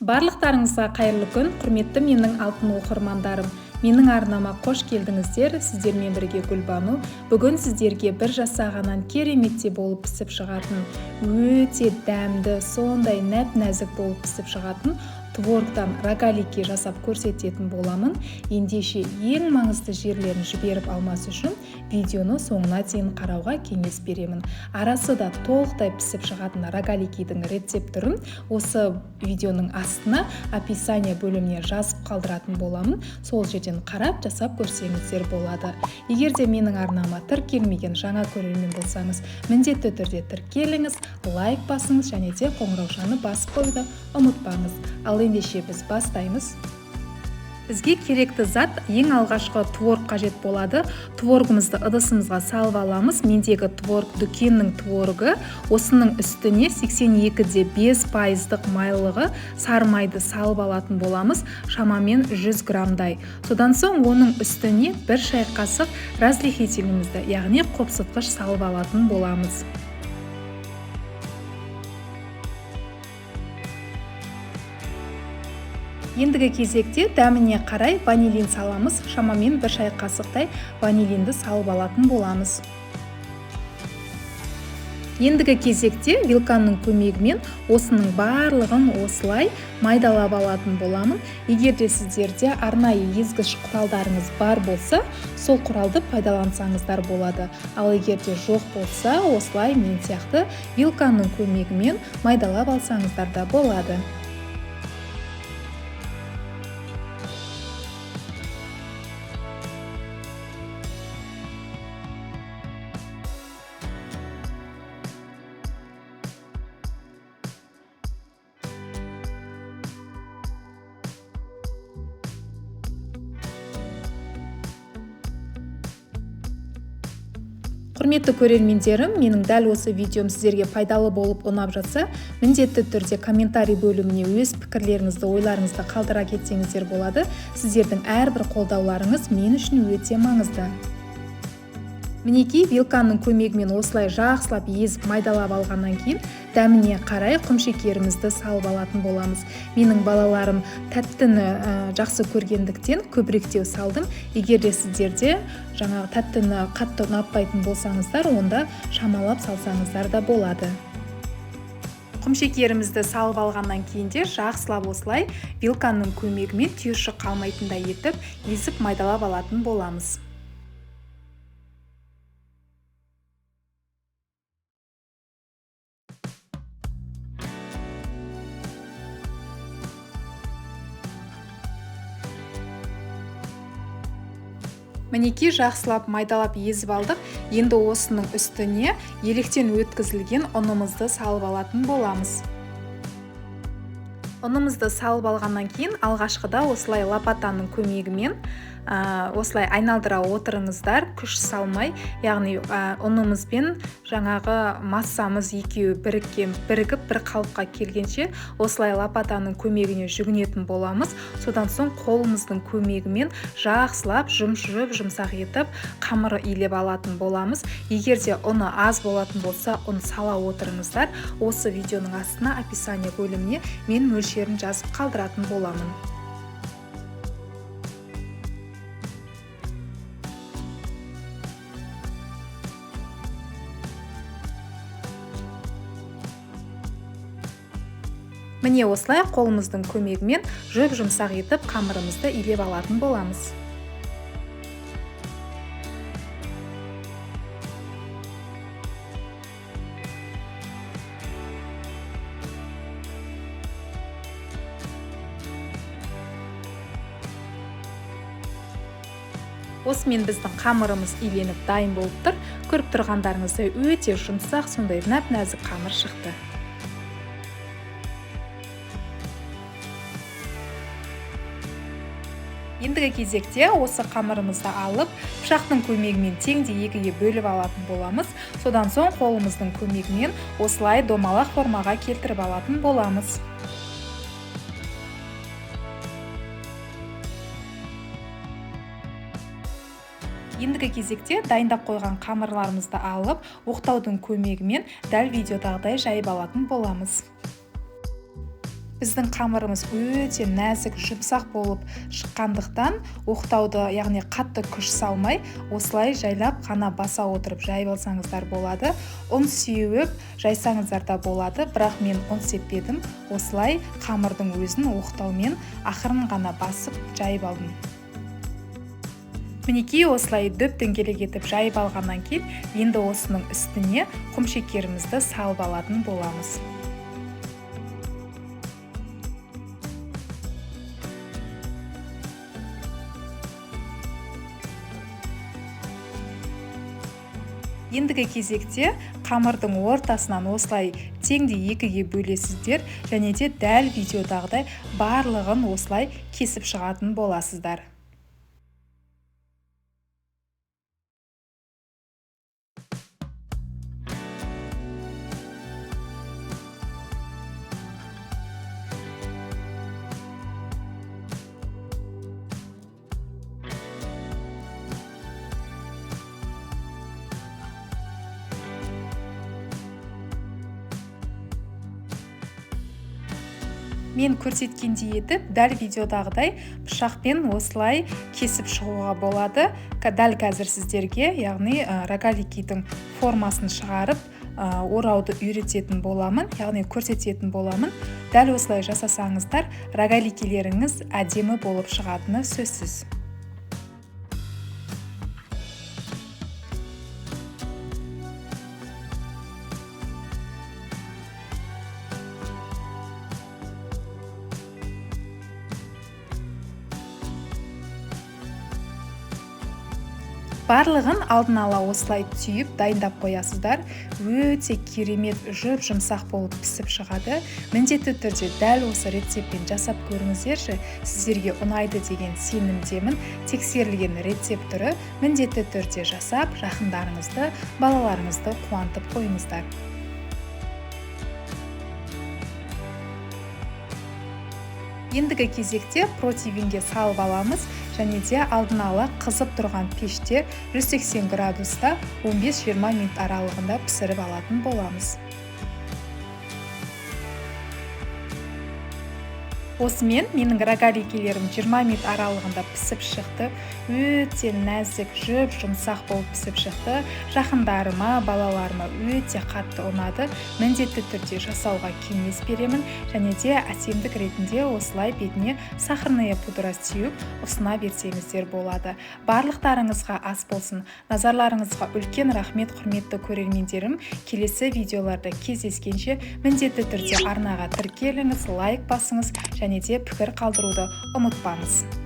Барлықтарыңызға қайырлы күн, құрметті менің алтын оқырмандарым. Менің арнама қош келдіңіздер. Сіздермен бірге Гүлбану. Бүгін сіздерге бір жасағаннан кереметте болып пісіп шығатын, өте дәмді, сондай нәп-нәзік болып пісіп шығатын творогтан рогалики жасап көрсететін боламын. Ендеше ең маңызды жерлерін жіберіп алмас үшін видеоны соңына дейін қарауға кеңес беремін. Арасы да толықтай пісіп шығатын рогаликидің рецепторын осы видеоның астына описание бөліміне жазып қалдыратын боламын. Сол жерден қарап жасап көрсеңіздер болады. Егер де менің арнама тіркелмеген жаңа көрермен болсаңыз, міндетті түрде тіркеліңіз, лайк басыңыз және де қоңыраушаны басып қоюды ұмытпаңыз. Ал ендеше біз бастаймыз. Бізге керекті зат ең алғашқы творог қажет болады. Творогымызды ыдысымызға салып аламыз. Мендегі творог дүкеннің творогы. Осының үстіне 82,5% майлығы сары майды салып алатын боламыз. Шамамен 100 грамдай. Содан соң оның үстіне 1 шай қасық разрыхителімізді, яғни қопсытқыш салып алатын боламыз. Ендігі кезекте дәміне қарай ванилин саламыз. Шамамен 1 шай қасықтай ванилинді салып алатын боламыз. Ендігі кезекте вилканың көмегімен осының барлығын осылай майдалап алатын боламын. Егер де сіздерде арнайы езгіш құралдарыңыз бар болса, сол құралды пайдалансаңыздар болады. Ал егер де жоқ болса, осылай мен сияқты вилканың көмегімен майдалап алсаңыздар да болады. Құрметті көрермендерім, менің дәл осы видеом сіздерге пайдалы болып ұнап жатса, міндетті түрде комментарий бөліміне өз пікірлеріңізді, ойларыңызды қалдыра кетсеңіздер болады. Сіздердің әрбір қолдауларыңыз мен үшін өте маңызды. Мінекей вилканың көмегімен осылай жақсылап езіп майдалап алғаннан кейін дәміне қарай құмшекерімізді салып алатын боламыз. Менің балаларым тәттіні жақсы көргендіктен көбіректеу салдым. Егер де сіздерде жаңағы тәттіні қатты ұнатпайтын болсаңыздар, онда шамалап салсаңыздар да болады. Құмшекерімізді салып алғаннан кейін де жақсылап осылай вилканың көмегімен түйіршік қалмайтындай етіп езіп майдалап алатын боламыз. Мінекей жақсылап майдалап езіп алдық. Енді осының үстіне електен өткізілген ұнымызды салып алатын боламыз. Ұнымызды салып алғаннан кейін алғашқыда осылай лопатаның көмегімен осылай айналдыра отырыңыздар, күш салмай, яғни ұнымызбен жаңағы массамыз екеуі бірігіп бір қалыпқа келгенше осылай лопатаның көмегіне жүгінетін боламыз. Содан соң қолымыздың көмегімен жақсылап жұмсақ етіп қамыр илеп алатын боламыз. Егер де ұны аз болатын болса, ұн сала отырыңыздар. Осы видеоның астына описание бөліміне мен мөлшерін жазып қалдыратын боламын. Міне осылай қолымыздың көмегімен жұмсақ етіп қамырымызды илеп алатын боламыз. Осымен біздің қамырымыз иленіп дайын болып тұр. Көріп тұрғандарыңыздай өте жұмсақ, сондай нәп-нәзік қамыр шықты. Ендігі кезекте осы қамырымызды алып, пышақтың көмегімен теңдей екіге бөліп алатын боламыз. Содан соң қолымыздың көмегімен осылай домалақ формаға келтіріп алатын боламыз. Ендігі кезекте дайындап қойған қамырларымызды алып, оқтаудың көмегімен дәл видеодағыдай жайып алатын боламыз. Біздің қамырымыз өте нәзік, жұмсақ болып шыққандықтан оқтауды, яғни қатты күш салмай, осылай жайлап қана баса отырып жайып алсаңыздар болады. Ұн сеуіп жайсаңыздар да болады, бірақ мен ұн сеппедім. Осылай қамырдың өзін оқтаумен ақырын ғана басып жайып алдым. Мінекей осылай дөп-дөңгелек етіп жайып алғаннан кейін, енді осының үстіне құмшекерімізді салып алатын боламыз. Ендігі кезекте қамырдың ортасынан осылай теңдей екіге бөлесіздер және де дәл видеодағыдай барлығын осылай кесіп шығатын боласыздар. Мен көрсеткендей етіп, дәл видеодағыдай пышақпен осылай кесіп шығуға болады. Дәл қазір сіздерге, яғни рогаликидің формасын шығарып, орауды үйрететін боламын, яғни көрсететін боламын. Дәл осылай жасасаңыздар, рогаликилеріңіз әдемі болып шығатыны сөзсіз. Барлығын алдын ала осылай түйіп дайындап қоясыздар. Өте керемет жұмсақ болып пісіп шығады. Міндетті түрде дәл осы рецептпен жасап көріңіздерші. Сіздерге ұнайды деген сенімдемін. Тексерілген рецепт түрі міндетті түрде жасап, жақындарыңызды, балаларыңызды қуантып қойыңыздар. Ендігі кезекте противенге салып аламыз және де алдын ала қызып тұрған пеште 180 градуста 15-20 минут аралығында пісіріп алатын боламыз. Осымен менің рогаликилерім 20 минут аралығында пісіп шықты. Өте нәзік, жұмсақ болып пісіп шықты. Жақындарыма, балаларыма өте қатты ұнады. Міндетті түрде жасауға кеңес беремін және де әсемдік ретінде осылай бетіне сахарная пудра сеуіп ұсына берсеңіздер болады. Барлықтарыңызға ас болсын. Назарларыңызға үлкен рахмет, құрметті көрермендерім. Келесі видеоларда кездескенше міндетті түрде арнаға тіркеліңіз, лайк басыңыз және де пікір қалдыруды ұмытпаңыз.